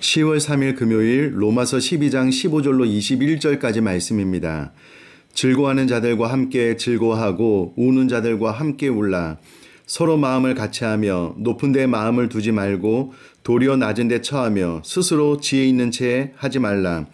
10월 3일 금요일 로마서 12장 15절로 21절까지 말씀입니다. 즐거워하는 자들과 함께 즐거워하고 우는 자들과 함께 울라. 서로 마음을 같이하며 높은 데 마음을 두지 말고 도리어 낮은 데 처하며 스스로 지혜 있는 채 하지 말라.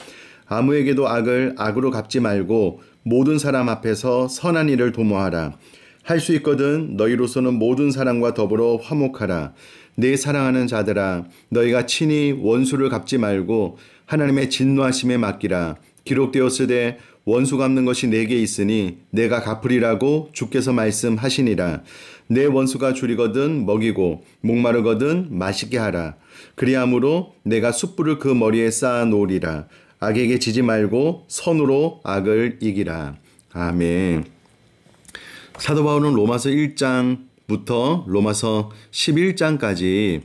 아무에게도 악을 악으로 갚지 말고 모든 사람 앞에서 선한 일을 도모하라. 할 수 있거든 너희로서는 모든 사람과 더불어 화목하라. 내 사랑하는 자들아, 너희가 친히 원수를 갚지 말고 하나님의 진노하심에 맡기라. 기록되었으되 원수 갚는 것이 내게 있으니 내가 갚으리라고 주께서 말씀하시니라. 내 원수가 줄이거든 먹이고 목마르거든 맛있게 하라. 그리함으로 내가 숯불을 그 머리에 쌓아 놓으리라. 악에게 지지 말고 선으로 악을 이기라. 아멘. 사도 바울은 로마서 1장부터 로마서 11장까지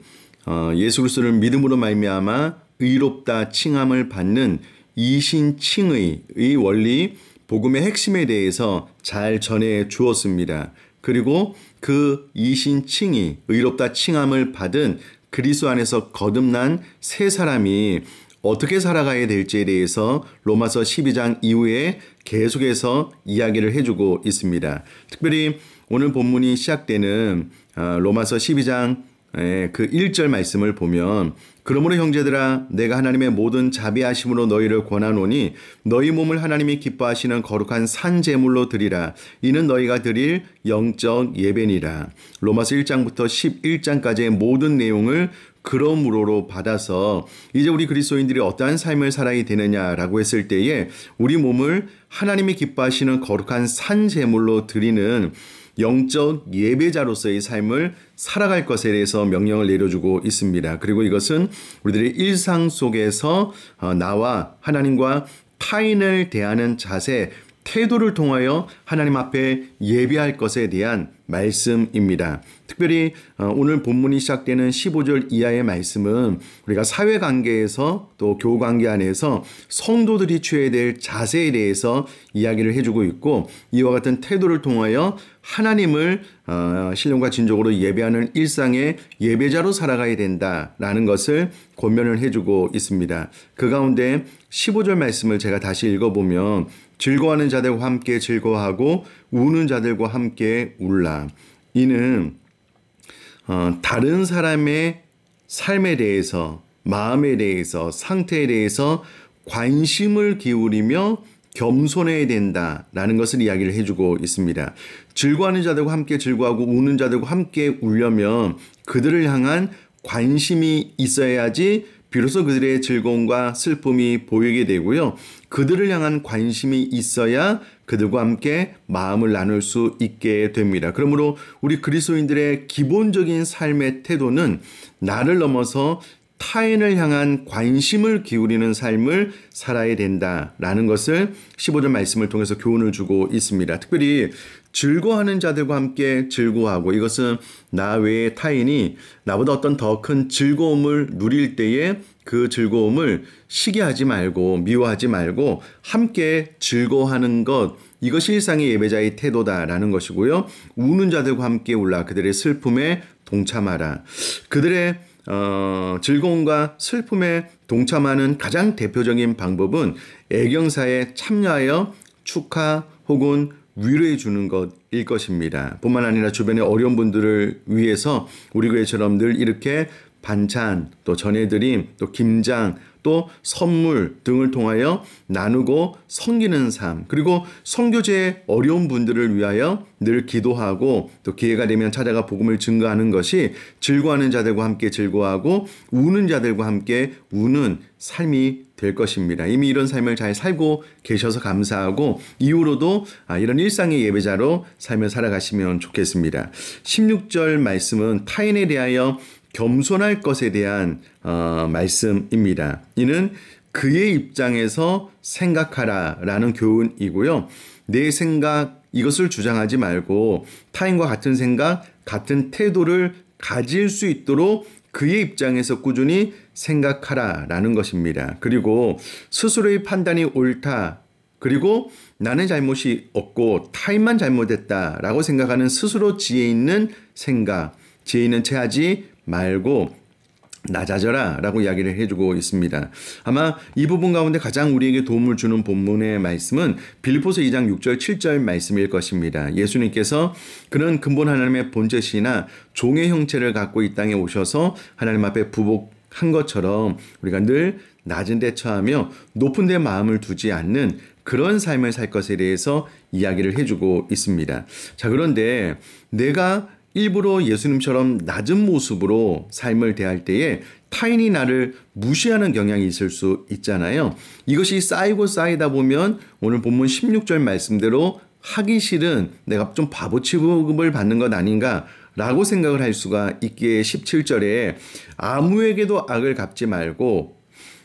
예수 그리스도를 믿음으로 말미암아 의롭다 칭함을 받는 이신칭의 원리, 복음의 핵심에 대해서 잘 전해 주었습니다. 그리고 그 이신칭이 의롭다 칭함을 받은 그리스도 안에서 거듭난 새 사람이 어떻게 살아가야 될지에 대해서 로마서 12장 이후에 계속해서 이야기를 해주고 있습니다. 특별히 오늘 본문이 시작되는 로마서 12장 그 1절 말씀을 보면 그러므로 형제들아 내가 하나님의 모든 자비하심으로 너희를 권하노니 너희 몸을 하나님이 기뻐하시는 거룩한 산 제물로 드리라. 이는 너희가 드릴 영적 예배니라. 로마서 1장부터 11장까지의 모든 내용을 그러므로로 받아서 이제 우리 그리스도인들이 어떠한 삶을 살아야 되느냐라고 했을 때에 우리 몸을 하나님이 기뻐하시는 거룩한 산 제물로 드리는 영적 예배자로서의 삶을 살아갈 것에 대해서 명령을 내려주고 있습니다. 그리고 이것은 우리들의 일상 속에서 나와 하나님과 타인을 대하는 자세, 태도를 통하여 하나님 앞에 예배할 것에 대한 말씀입니다. 특별히 오늘 본문이 시작되는 15절 이하의 말씀은 우리가 사회관계에서 또 교우관계 안에서 성도들이 취해야 될 자세에 대해서 이야기를 해주고 있고 이와 같은 태도를 통하여 하나님을 신령과 진정으로 예배하는 일상의 예배자로 살아가야 된다라는 것을 권면을 해주고 있습니다. 그 가운데 15절 말씀을 제가 다시 읽어보면 즐거워하는 자들과 함께 즐거워하고 우는 자들과 함께 울라. 이는 다른 사람의 삶에 대해서, 마음에 대해서, 상태에 대해서 관심을 기울이며 겸손해야 된다라는 것을 이야기를 해주고 있습니다. 즐거워하는 자들과 함께 즐거워하고 우는 자들과 함께 울려면 그들을 향한 관심이 있어야지 비로소 그들의 즐거움과 슬픔이 보이게 되고요. 그들을 향한 관심이 있어야 그들과 함께 마음을 나눌 수 있게 됩니다. 그러므로 우리 그리스도인들의 기본적인 삶의 태도는 나를 넘어서 타인을 향한 관심을 기울이는 삶을 살아야 된다라는 것을 15절 말씀을 통해서 교훈을 주고 있습니다. 특별히 즐거워하는 자들과 함께 즐거워하고 이것은 나 외의 타인이 나보다 어떤 더 큰 즐거움을 누릴 때에 그 즐거움을 시기하지 말고 미워하지 말고 함께 즐거워하는 것 이것이 일상의 예배자의 태도다라는 것이고요. 우는 자들과 함께 울라. 그들의 슬픔에 동참하라. 그들의 즐거움과 슬픔에 동참하는 가장 대표적인 방법은 애경사에 참여하여 축하 혹은 위로해 주는 것일 것입니다. 뿐만 아니라 주변의 어려운 분들을 위해서 우리 교회처럼 늘 이렇게 반찬, 또 전해드림, 또 김장, 또 선물 등을 통하여 나누고 섬기는 삶, 그리고 선교제의 어려운 분들을 위하여 늘 기도하고 또 기회가 되면 찾아가 복음을 증거하는 것이 즐거워하는 자들과 함께 즐거워하고 우는 자들과 함께 우는 삶이 될 것입니다. 이미 이런 삶을 잘 살고 계셔서 감사하고 이후로도 이런 일상의 예배자로 삶을 살아가시면 좋겠습니다. 16절 말씀은 타인에 대하여 겸손할 것에 대한 말씀입니다. 이는 그의 입장에서 생각하라라는 교훈이고요. 내 생각 이것을 주장하지 말고 타인과 같은 생각, 같은 태도를 가질 수 있도록 그의 입장에서 꾸준히 생각하라라는 것입니다. 그리고 스스로의 판단이 옳다. 그리고 나는 잘못이 없고 타인만 잘못했다라고 생각하는 스스로 지혜 있는 생각, 지혜 있는 채 하지 말고 낮아져라 라고 이야기를 해주고 있습니다. 아마 이 부분 가운데 가장 우리에게 도움을 주는 본문의 말씀은 빌립보서 2장 6절 7절 말씀일 것입니다. 예수님께서 그는 근본 하나님의 본체시나 종의 형체를 갖고 이 땅에 오셔서 하나님 앞에 부복한 것처럼 우리가 늘 낮은 데 처하며 높은 데 마음을 두지 않는 그런 삶을 살 것에 대해서 이야기를 해주고 있습니다. 자, 그런데 내가 일부러 예수님처럼 낮은 모습으로 삶을 대할 때에 타인이 나를 무시하는 경향이 있을 수 있잖아요. 이것이 쌓이고 쌓이다 보면 오늘 본문 16절 말씀대로 하기 싫은 내가 좀 바보 취급을 받는 것 아닌가 라고 생각을 할 수가 있기에 17절에 아무에게도 악을 갚지 말고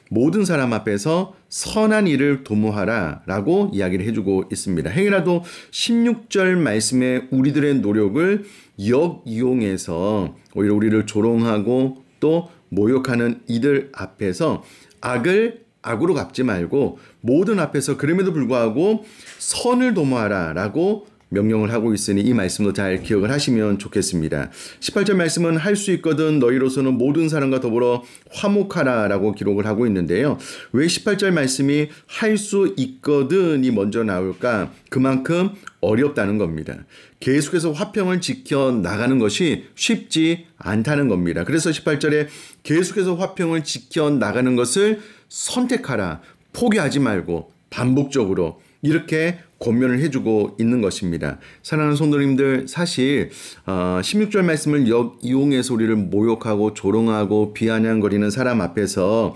모든 사람 앞에서 선한 일을 도모하라 라고 이야기를 해주고 있습니다. 행여라도 16절 말씀에 우리들의 노력을 역이용해서 오히려 우리를 조롱하고 또 모욕하는 이들 앞에서 악을 악으로 갚지 말고 모든 앞에서 그럼에도 불구하고 선을 도모하라 라고 명령을 하고 있으니 이 말씀도 잘 기억을 하시면 좋겠습니다. 18절 말씀은 할 수 있거든 너희로서는 모든 사람과 더불어 화목하라 라고 기록을 하고 있는데요. 왜 18절 말씀이 할 수 있거든이 먼저 나올까? 그만큼 어렵다는 겁니다. 계속해서 화평을 지켜나가는 것이 쉽지 않다는 겁니다. 그래서 18절에 계속해서 화평을 지켜나가는 것을 선택하라, 포기하지 말고 반복적으로 이렇게 권면을 해주고 있는 것입니다. 사랑하는 성도님들, 사실 16절 말씀을 역이용해서 우리를 모욕하고 조롱하고 비아냥거리는 사람 앞에서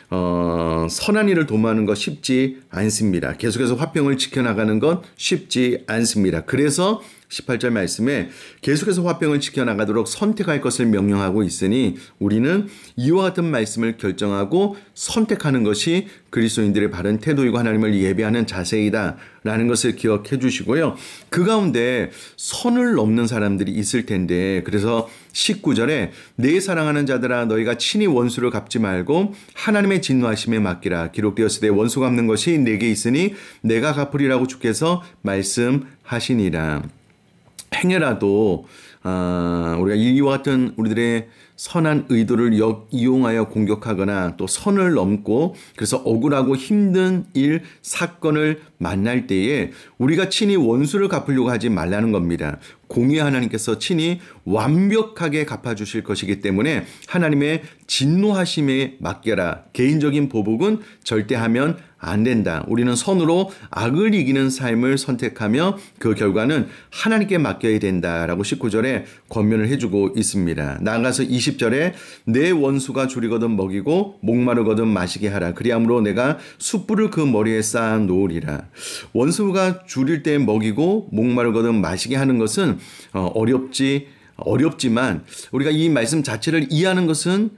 선한 일을 도모하는 것 쉽지 않습니다. 계속해서 화평을 지켜나가는 것 쉽지 않습니다. 그래서 18절 말씀에 계속해서 화평을 지켜나가도록 선택할 것을 명령하고 있으니 우리는 이와 같은 말씀을 결정하고 선택하는 것이 그리스도인들의 바른 태도이고 하나님을 예배하는 자세이다 라는 것을 기억해 주시고요. 그 가운데 선을 넘는 사람들이 있을 텐데 그래서 19절에 내 사랑하는 자들아 너희가 친히 원수를 갚지 말고 하나님의 진노하심에 맡기라. 기록되었을 때 원수 갚는 것이 내게 있으니 내가 갚으리라고 주께서 말씀하시니라. 행여라도 우리가 이와 같은 우리들의 선한 의도를 역이용하여 공격하거나 또 선을 넘고 그래서 억울하고 힘든 일, 사건을 만날 때에 우리가 친히 원수를 갚으려고 하지 말라는 겁니다. 공의 하나님께서 친히 완벽하게 갚아주실 것이기 때문에 하나님의 진노하심에 맡겨라. 개인적인 보복은 절대 하면 안 된다. 우리는 선으로 악을 이기는 삶을 선택하며 그 결과는 하나님께 맡겨야 된다라고 19절에 권면을 해주고 있습니다. 나아가서 20절에 내 원수가 줄이거든 먹이고 목마르거든 마시게 하라. 그리함으로 내가 숯불을 그 머리에 쌓아 놓으리라. 원수가 줄일 때 먹이고 목마르거든 마시게 하는 것은 어렵지만 우리가 이 말씀 자체를 이해하는 것은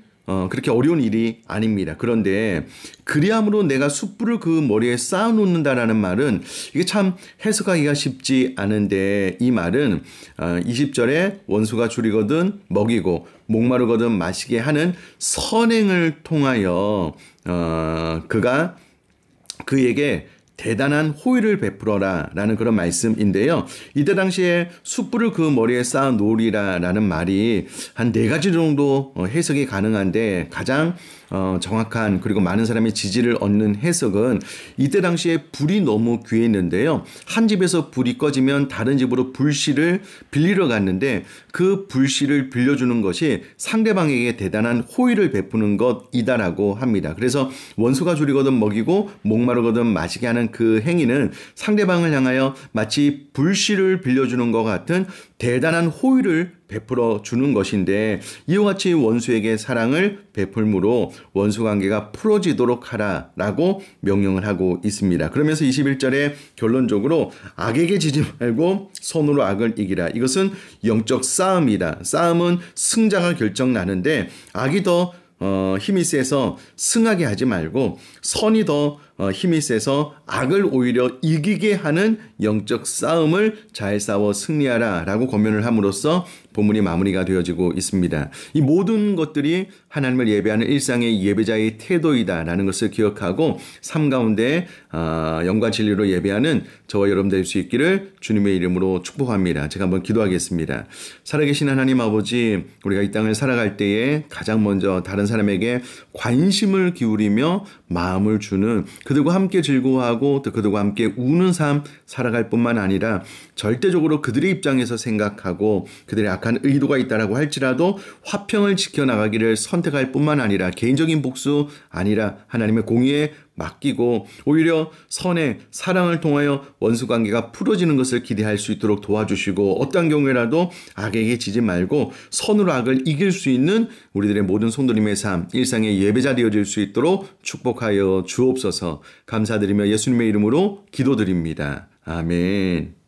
그렇게 어려운 일이 아닙니다. 그런데 그리함으로 내가 숯불을 그 머리에 쌓아놓는다라는 말은 이게 참 해석하기가 쉽지 않은데 이 말은 20절에 원수가 줄이거든 먹이고 목마르거든 마시게 하는 선행을 통하여 그가 그에게 대단한 호의를 베풀어라 라는 그런 말씀인데요. 이때 당시에 숯불을 그 머리에 쌓아 놓으리라 라는 말이 한 4가지 정도 해석이 가능한데 가장 정확한 그리고 많은 사람의 지지를 얻는 해석은 이때 당시에 불이 너무 귀했는데요. 한 집에서 불이 꺼지면 다른 집으로 불씨를 빌리러 갔는데 그 불씨를 빌려주는 것이 상대방에게 대단한 호의를 베푸는 것이다라고 합니다. 그래서 원수가 줄이거든 먹이고 목마르거든 마시게 하는 그 행위는 상대방을 향하여 마치 불씨를 빌려주는 것 같은 대단한 호의를 베풀어 주는 것인데 이와 같이 원수에게 사랑을 베풀므로 원수 관계가 풀어지도록 하라라고 명령을 하고 있습니다. 그러면서 21절에 결론적으로 악에게 지지 말고 선으로 악을 이기라. 이것은 영적 싸움이다. 싸움은 승자가 결정나는데 악이 더 힘이 세서 승하게 하지 말고 선이 더 힘이 세서 악을 오히려 이기게 하는 영적 싸움을 잘 싸워 승리하라 라고 권면을 함으로써 본문이 마무리가 되어지고 있습니다. 이 모든 것들이 하나님을 예배하는 일상의 예배자의 태도이다 라는 것을 기억하고 삶 가운데 영과 진리로 예배하는 저와 여러분 될 수 있기를 주님의 이름으로 축복합니다. 제가 한번 기도하겠습니다. 살아계신 하나님 아버지, 우리가 이 땅을 살아갈 때에 가장 먼저 다른 사람에게 관심을 기울이며 마음을 주는, 그들과 함께 즐거워하고 또 그들과 함께 우는 삶 살아갈 뿐만 아니라 절대적으로 그들의 입장에서 생각하고 그들의 악한 의도가 있다라고 할지라도 화평을 지켜나가기를 선택할 뿐만 아니라 개인적인 복수 아니라 하나님의 공의에 맡기고 오히려 선의 사랑을 통하여 원수관계가 풀어지는 것을 기대할 수 있도록 도와주시고, 어떤 경우에라도 악에게 지지 말고 선으로 악을 이길 수 있는 우리들의 모든 성도님의 삶, 일상의 예배자 되어질 수 있도록 축복하여 주옵소서. 감사드리며 예수님의 이름으로 기도드립니다. 아멘.